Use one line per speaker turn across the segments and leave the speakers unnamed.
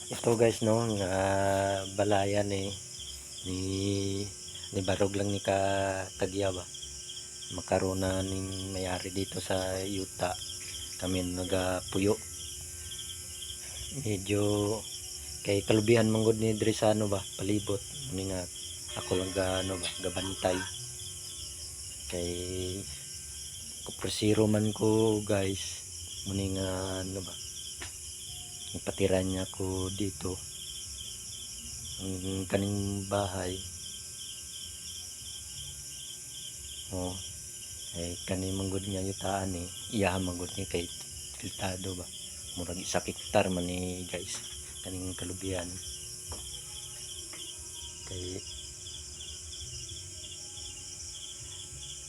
Ito guys no, nga balaya ni ni barog lang ni ka tagya ba. Makaroon na ning mayari dito sa yuta. Kami nagapuyo. Medyo kay kalubihan manggod ni diri sa ano ba, palibot. Ni nga ako lang ga ano ba, gabantay. Kay kupresiro man ko guys. Muni nga ano ba, ipatiran niya ko dito ang kaning bahay. Oh, kay kani manggod nga yutaan iya manggod ni kay filtado ba, murag isa hektar man ni guys kaning kalubian. Kay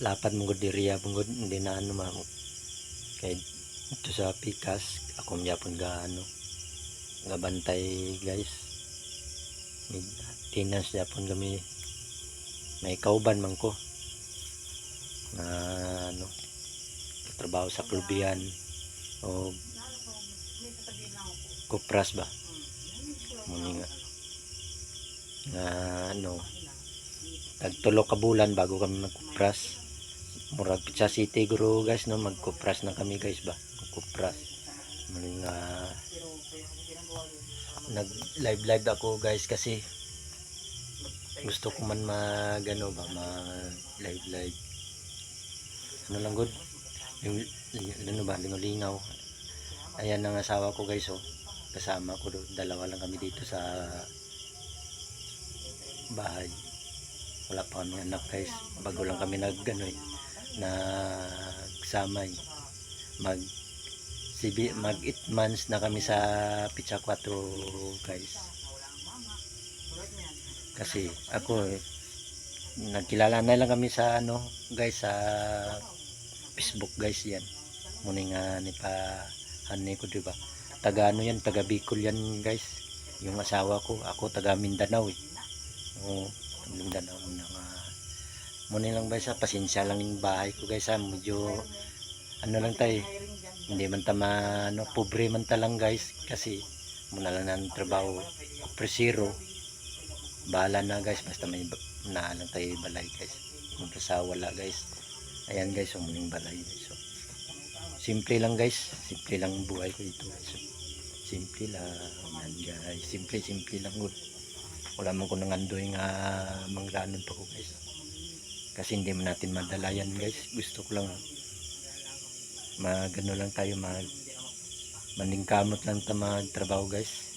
lapad manggod diriya manggod hindi na ano ma, kay ito sa pikas ako gyapon ga ano gabantay guys. Maintenance gyapon kami, may kauban man ko na ano trabaho sa kalubian o kupras ba muni nga ano tagtulo ka bulan bago kami magkupras. Murag Pizza City guro guys no, magkupras na kami guys ba, magkupras muni nga nag live ako guys kasi gusto ko man magano ba, mag live ano lang good yung ano ba, lingaw. Ayan ang asawa ko guys oh, kasama ko dalawa lang kami dito sa bahay, wala pa kami anak guys, bago lang kami nagano nagsama mag 8 months na kami sa Pizza 4 guys. Kasi ako nagkilala na lang kami sa ano guys sa Facebook guys yan. Muna nga ni pa hanay ko diba. Taga ano yan, taga Bicol yan guys. Yung asawa ko, ako taga Mindanao Oo, Mindanao muna nga. Muna lang guys pasensya lang yung bahay ko guys medyo ano lang tayo. Hindi man ta ano, pobre man ta lang guys kasi muna lang ng trabaho. Presiro. Bahala na guys basta may naalang tayo balay guys. Punta sa wala guys. Ayan guys, umuling balay guys. So, simple lang guys, simple lang buhay ko dito guys. So, simple lang yan guys, simple lang good. Wala man ko nang andoy nga manglanon pa ko guys. Kasi hindi man natin madala yan guys. Gusto ko lang magano lang tayo maningkamot lang ta magtrabaho guys.